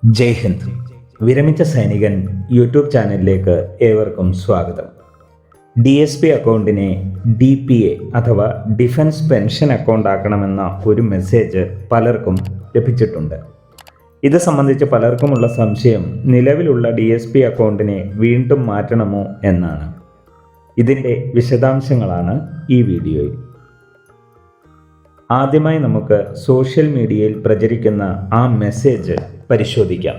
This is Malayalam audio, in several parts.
ജയ് ഹിന്ദ്. വിരമിച്ച സൈനികൻ യൂട്യൂബ് ചാനലിലേക്ക് ഏവർക്കും സ്വാഗതം. DSP അക്കൗണ്ടിനെ DPA അഥവാ ഡിഫൻസ് പെൻഷൻ അക്കൗണ്ട് ആക്കണമെന്ന ഒരു മെസ്സേജ് പലർക്കും ലഭിച്ചിട്ടുണ്ട്. ഇത് സംബന്ധിച്ച് പലർക്കുമുള്ള സംശയം നിലവിലുള്ള DSP അക്കൗണ്ടിനെ വീണ്ടും മാറ്റണമോ എന്നാണ്. ഇതിൻ്റെ വിശദാംശങ്ങളാണ് ഈ വീഡിയോയിൽ. ആദ്യമായി നമുക്ക് സോഷ്യൽ മീഡിയയിൽ പ്രചരിക്കുന്ന ആ മെസ്സേജ് പരിശോധിക്കാം.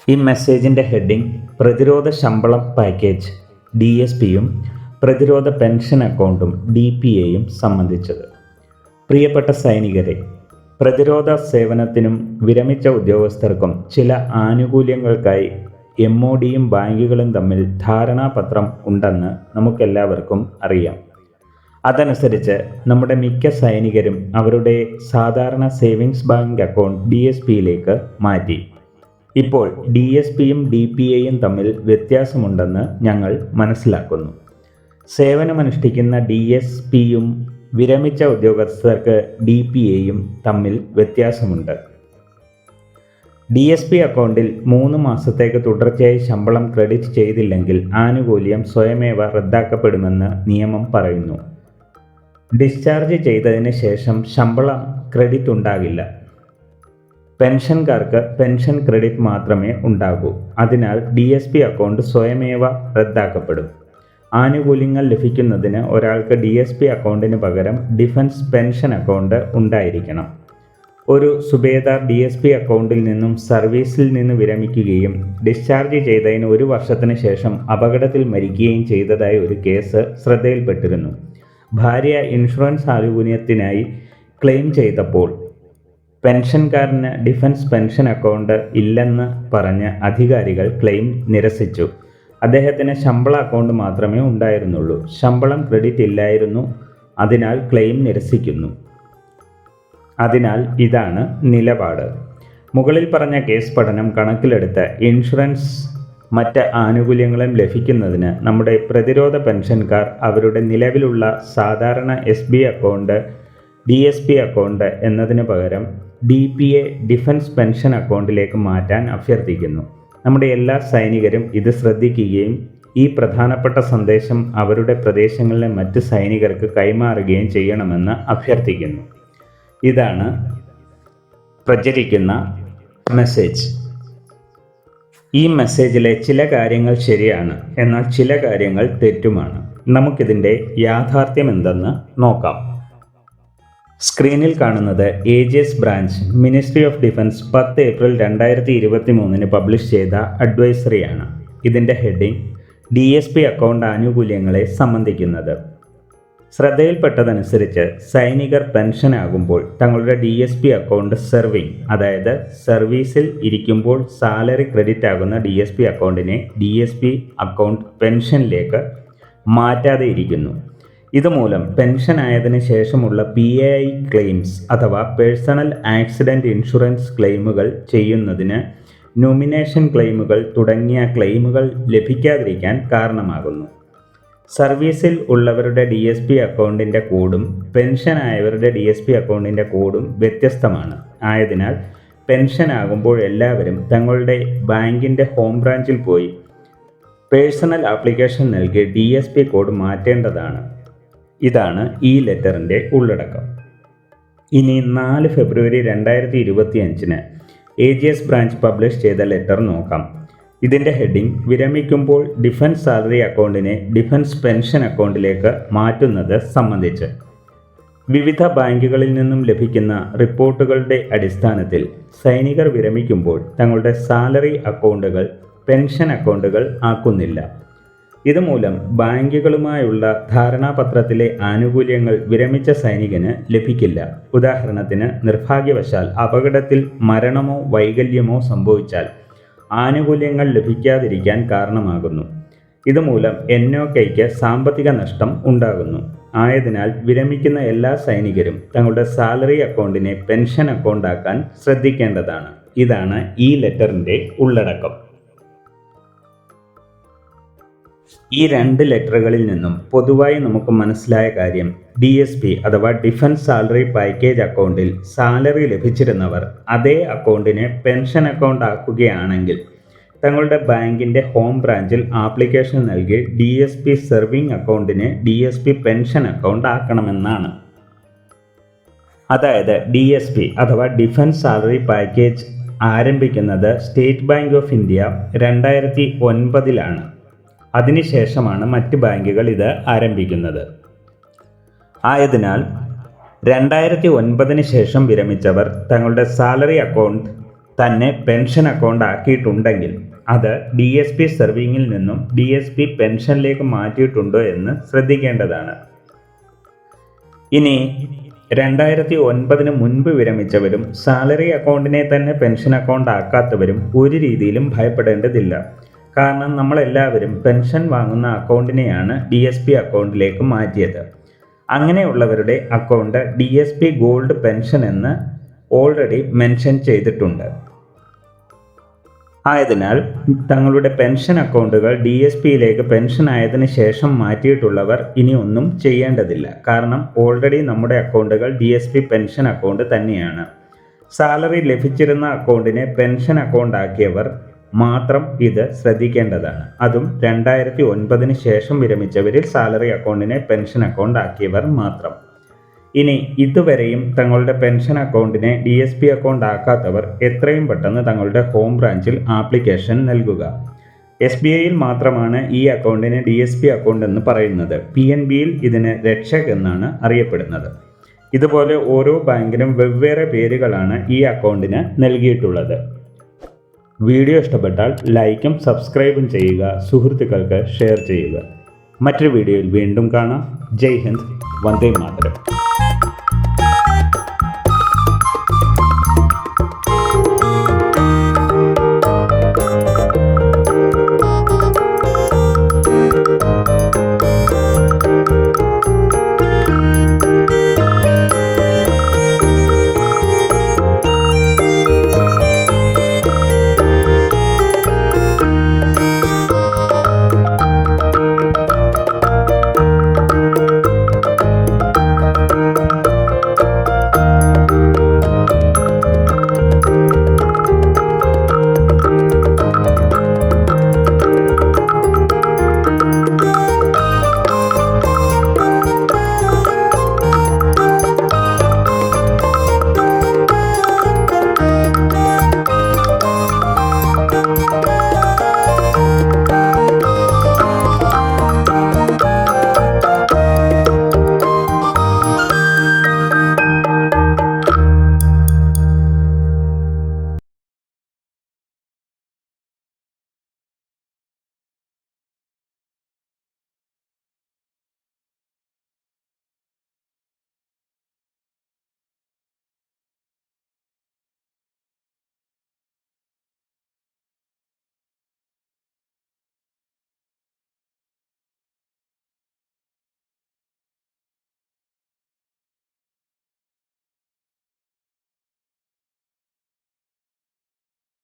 ഈ മെസ്സേജിൻ്റെ ഹെഡിങ് പ്രതിരോധ ശമ്പളം പാക്കേജ് DSPയും പ്രതിരോധ പെൻഷൻ അക്കൗണ്ടും DPAയും സംബന്ധിച്ചത്. പ്രിയപ്പെട്ട സൈനികരെ, പ്രതിരോധ സേവനത്തിനും വിരമിച്ച ഉദ്യോഗസ്ഥർക്കും ചില ആനുകൂല്യങ്ങൾക്കായി MODയും ബാങ്കുകളും തമ്മിൽ ധാരണാപത്രം ഉണ്ടെന്ന് നമുക്കെല്ലാവർക്കും അറിയാം. അതനുസരിച്ച് നമ്മുടെ മിക്ക സൈനികരും അവരുടെ സാധാരണ സേവിങ്സ് ബാങ്ക് അക്കൗണ്ട് DSPയിലേക്ക് മാറ്റി. ഇപ്പോൾ DSPയും DPAയും തമ്മിൽ വ്യത്യാസമുണ്ടെന്ന് ഞങ്ങൾ മനസ്സിലാക്കുന്നു. സേവനമനുഷ്ഠിക്കുന്ന DSPയും വിരമിച്ച ഉദ്യോഗസ്ഥർക്ക് DPAയും തമ്മിൽ വ്യത്യാസമുണ്ട്. DSP അക്കൗണ്ടിൽ 3 മാസത്തേക്ക് തുടർച്ചയായി ശമ്പളം ക്രെഡിറ്റ് ചെയ്തില്ലെങ്കിൽ ആനുകൂല്യം സ്വയമേവ റദ്ദാക്കപ്പെടുമെന്ന് നിയമം പറയുന്നു. ഡിസ്ചാർജ് ചെയ്തതിന് ശേഷം ശമ്പളം ക്രെഡിറ്റ് ഉണ്ടാകില്ല. പെൻഷൻകാർക്ക് പെൻഷൻ ക്രെഡിറ്റ് മാത്രമേ ഉണ്ടാകൂ. അതിനാൽ DSP അക്കൗണ്ട് സ്വയമേവ റദ്ദാക്കപ്പെടും. ആനുകൂല്യങ്ങൾ ലഭിക്കുന്നതിന് ഒരാൾക്ക് DSP അക്കൗണ്ടിന് പകരം ഡിഫൻസ് പെൻഷൻ അക്കൗണ്ട് ഉണ്ടായിരിക്കണം. ഒരു സുബേദാർ DSP അക്കൗണ്ടിൽ നിന്നും സർവീസിൽ നിന്ന് വിരമിക്കുകയും ഡിസ്ചാർജ് ചെയ്തതിന് 1 വർഷത്തിന് ശേഷം അപകടത്തിൽ മരിക്കുകയും ചെയ്തതായി ഒരു കേസ് ശ്രദ്ധയിൽപ്പെട്ടിരുന്നു. ഭാര്യ ഇൻഷുറൻസ് ആനുകൂല്യത്തിനായി ക്ലെയിം ചെയ്തപ്പോൾ പെൻഷൻകാരന് ഡിഫൻസ് പെൻഷൻ അക്കൗണ്ട് ഇല്ലെന്ന് പറഞ്ഞ് അധികാരികൾ ക്ലെയിം നിരസിച്ചു. അദ്ദേഹത്തിന് ശമ്പള അക്കൗണ്ട് മാത്രമേ ഉണ്ടായിരുന്നുള്ളൂ. ശമ്പളം ക്രെഡിറ്റ് ഇല്ലായിരുന്നു. അതിനാൽ ക്ലെയിം നിരസിക്കുന്നു. അതിനാൽ ഇതാണ് നിലപാട്. മുകളിൽ പറഞ്ഞ കേസ് പഠനം കണക്കിലെടുത്ത് ഇൻഷുറൻസ് മറ്റ് ആനുകൂല്യങ്ങളും ലഭിക്കുന്നതിന് നമ്മുടെ പ്രതിരോധ പെൻഷൻകാർ അവരുടെ നിലവിലുള്ള സാധാരണ SB അക്കൗണ്ട് DSP അക്കൗണ്ട് എന്നതിന് പകരം DPA ഡിഫൻസ് പെൻഷൻ അക്കൗണ്ടിലേക്ക് മാറ്റാൻ അഭ്യർത്ഥിക്കുന്നു. നമ്മുടെ എല്ലാ സൈനികരും ഇത് ശ്രദ്ധിക്കുകയും ഈ പ്രധാനപ്പെട്ട സന്ദേശം അവരുടെ പ്രദേശങ്ങളിലെ മറ്റ് സൈനികർക്ക് കൈമാറുകയും ചെയ്യണമെന്ന് അഭ്യർത്ഥിക്കുന്നു. ഇതാണ് പ്രചരിക്കുന്ന മെസ്സേജ്. ഈ മെസ്സേജിലെ ചില കാര്യങ്ങൾ ശരിയാണ്, എന്നാൽ ചില കാര്യങ്ങൾ തെറ്റുമാണ്. നമുക്കിതിൻ്റെ യാഥാർത്ഥ്യം എന്തെന്ന് നോക്കാം. സ്ക്രീനിൽ കാണുന്നത് AGS branch ministry of defence 10 April 2023 publish ചെയ്ത അഡ്വൈസറിയാണ്. ഇതിൻ്റെ ഹെഡിങ് DSP അക്കൗണ്ട് ആനുകൂല്യങ്ങളെ സംബന്ധിക്കുന്നത്. ശ്രദ്ധയിൽപ്പെട്ടതനുസരിച്ച് സൈനികർ പെൻഷനാകുമ്പോൾ തങ്ങളുടെ DSP അക്കൗണ്ട് അതായത് സർവീസിൽ ഇരിക്കുമ്പോൾ സാലറി ക്രെഡിറ്റ് ആകുന്ന DSP അക്കൗണ്ടിനെ DSP അക്കൗണ്ട് പെൻഷനിലേക്ക് മാറ്റാതെ ഇരിക്കുന്നു. ഇതുമൂലം പെൻഷൻ ആയതിനു ശേഷമുള്ള PAI ക്ലെയിംസ് അഥവാ പേഴ്സണൽ ആക്സിഡൻറ്റ് ഇൻഷുറൻസ് ക്ലെയിമുകൾ ചെയ്യുന്നതിന് നോമിനേഷൻ ക്ലെയിമുകൾ തുടങ്ങിയ ക്ലെയിമുകൾ ലഭിക്കാതിരിക്കാൻ കാരണമാകുന്നു. സർവീസിൽ ഉള്ളവരുടെ DSP അക്കൗണ്ടിൻ്റെ കോഡും പെൻഷൻ ആയവരുടെ DSP അക്കൗണ്ടിൻ്റെ കോഡും വ്യത്യസ്തമാണ്. ആയതിനാൽ പെൻഷൻ ആകുമ്പോൾ എല്ലാവരും തങ്ങളുടെ ബാങ്കിൻ്റെ ഹോം ബ്രാഞ്ചിൽ പോയി പേഴ്സണൽ ആപ്ലിക്കേഷൻ നൽകി DSP കോഡ് മാറ്റേണ്ടതാണ്. ഇതാണ് ഈ ലെറ്ററിൻ്റെ ഉള്ളടക്കം. ഇനി 4 ഫെബ്രുവരി 2025 AGS ബ്രാഞ്ച് പബ്ലിഷ് ചെയ്ത ലെറ്റർ നോക്കാം. ഇതിൻ്റെ ഹെഡിങ് വിരമിക്കുമ്പോൾ ഡിഫൻസ് സാലറി അക്കൗണ്ടിനെ ഡിഫൻസ് പെൻഷൻ അക്കൗണ്ടിലേക്ക് മാറ്റുന്നത് സംബന്ധിച്ച്. വിവിധ ബാങ്കുകളിൽ നിന്നും ലഭിക്കുന്ന റിപ്പോർട്ടുകളുടെ അടിസ്ഥാനത്തിൽ സൈനികർ വിരമിക്കുമ്പോൾ തങ്ങളുടെ സാലറി അക്കൗണ്ടുകൾ പെൻഷൻ അക്കൗണ്ടുകൾ ആക്കുന്നില്ല. ഇതുമൂലം ബാങ്കുകളുമായുള്ള ധാരണാപത്രത്തിലെ ആനുകൂല്യങ്ങൾ വിരമിച്ച സൈനികന് ലഭിക്കില്ല. ഉദാഹരണത്തിന്, നിർഭാഗ്യവശാൽ അപകടത്തിൽ മരണമോ വൈകല്യമോ സംഭവിച്ചാൽ ആനുകൂല്യങ്ങൾ ലഭിക്കാതിരിക്കാൻ കാരണമാകുന്നു. ഇതുമൂലം NOKയ്ക്ക് സാമ്പത്തിക നഷ്ടം ഉണ്ടാകുന്നു. ആയതിനാൽ വിരമിക്കുന്ന എല്ലാ സൈനികരും തങ്ങളുടെ സാലറി അക്കൗണ്ടിനെ പെൻഷൻ അക്കൗണ്ടാക്കാൻ ശ്രദ്ധിക്കേണ്ടതാണ്. ഇതാണ് ഈ ലെറ്ററിൻ്റെ ഉള്ളടക്കം. ഈ 2 ലെറ്ററുകളിൽ നിന്നും പൊതുവായി നമുക്ക് മനസ്സിലായ കാര്യം DSP അഥവാ ഡിഫൻസ് സാലറി പാക്കേജ് അക്കൗണ്ടിൽ സാലറി ലഭിച്ചിരുന്നവർ അതേ അക്കൗണ്ടിനെ പെൻഷൻ അക്കൗണ്ട് ആക്കുകയാണെങ്കിൽ തങ്ങളുടെ ബാങ്കിൻ്റെ ഹോം ബ്രാഞ്ചിൽ ആപ്ലിക്കേഷൻ നൽകി DSP സെർവിങ് അക്കൗണ്ടിനെ DSP പെൻഷൻ അക്കൗണ്ട് ആക്കണമെന്നാണ്. അതായത് DSP അഥവാ ഡിഫൻസ് സാലറി പാക്കേജ് ആരംഭിക്കുന്നത് സ്റ്റേറ്റ് ബാങ്ക് ഓഫ് ഇന്ത്യ 2009 അതിനുശേഷമാണ് മറ്റ് ബാങ്കുകൾ ഇത് ആരംഭിക്കുന്നത്. ആയതിനാൽ 2009 ശേഷം വിരമിച്ചവർ തങ്ങളുടെ സാലറി അക്കൗണ്ട് തന്നെ പെൻഷൻ അക്കൗണ്ട് ആക്കിയിട്ടുണ്ടെങ്കിൽ അത് DSP സെർവിങ്ങിൽ നിന്നും DSP പെൻഷനിലേക്ക് മാറ്റിയിട്ടുണ്ടോ എന്ന് ശ്രദ്ധിക്കേണ്ടതാണ്. ഇനി 2009 മുൻപ് വിരമിച്ചവരും സാലറി അക്കൗണ്ടിനെ തന്നെ പെൻഷൻ അക്കൗണ്ട് ആക്കാത്തവരും ഒരു രീതിയിലും ഭയപ്പെടേണ്ടതില്ല. കാരണം നമ്മളെല്ലാവരും പെൻഷൻ വാങ്ങുന്ന അക്കൗണ്ടിനെയാണ് DSP അക്കൗണ്ടിലേക്ക് മാറ്റിയത്. അങ്ങനെയുള്ളവരുടെ അക്കൗണ്ട് DSP ഗോൾഡ് പെൻഷൻ എന്ന് ഓൾറെഡി മെൻഷൻ ചെയ്തിട്ടുണ്ട്. ആയതിനാൽ തങ്ങളുടെ പെൻഷൻ അക്കൗണ്ടുകൾ DSPയിലേക്ക് പെൻഷൻ ആയതിനു ശേഷം മാറ്റിയിട്ടുള്ളവർ ഇനി ഒന്നും ചെയ്യേണ്ടതില്ല. കാരണം ഓൾറെഡി നമ്മുടെ അക്കൗണ്ടുകൾ DSP പെൻഷൻ അക്കൗണ്ട് തന്നെയാണ്. സാലറി ലഭിച്ചിരുന്ന അക്കൗണ്ടിനെ പെൻഷൻ അക്കൗണ്ട് ആക്കിയവർ മാത്രം ഇത് ശ്രദ്ധിക്കേണ്ടതാണ്. അതും 2009 ശേഷം വിരമിച്ചവരിൽ സാലറി അക്കൗണ്ടിനെ പെൻഷൻ അക്കൗണ്ട് ആക്കിയവർ മാത്രം. ഇനി ഇതുവരെയും തങ്ങളുടെ പെൻഷൻ അക്കൗണ്ടിനെ DSP അക്കൗണ്ട് ആക്കാത്തവർ എത്രയും പെട്ടെന്ന് തങ്ങളുടെ ഹോം ബ്രാഞ്ചിൽ ആപ്ലിക്കേഷൻ നൽകുക. SBIയിൽ മാത്രമാണ് ഈ അക്കൗണ്ടിനെ DSP അക്കൗണ്ട് എന്ന് പറയുന്നത്. PNBയിൽ ഇതിന് രക്ഷക് എന്നാണ് അറിയപ്പെടുന്നത്. ഇതുപോലെ ഓരോ ബാങ്കിനും വെവ്വേറെ പേരുകളാണ് ഈ അക്കൗണ്ടിന് നൽകിയിട്ടുള്ളത്. വീഡിയോ ഇഷ്ടപ്പെട്ടാൽ ലൈക്കും സബ്സ്ക്രൈബും ചെയ്യുക, സുഹൃത്തുക്കൾക്ക് ഷെയർ ചെയ്യുക. മറ്റൊരു വീഡിയോയിൽ വീണ്ടും കാണാം. ജയ് ഹിന്ദ്, വന്ദേ മാതരം.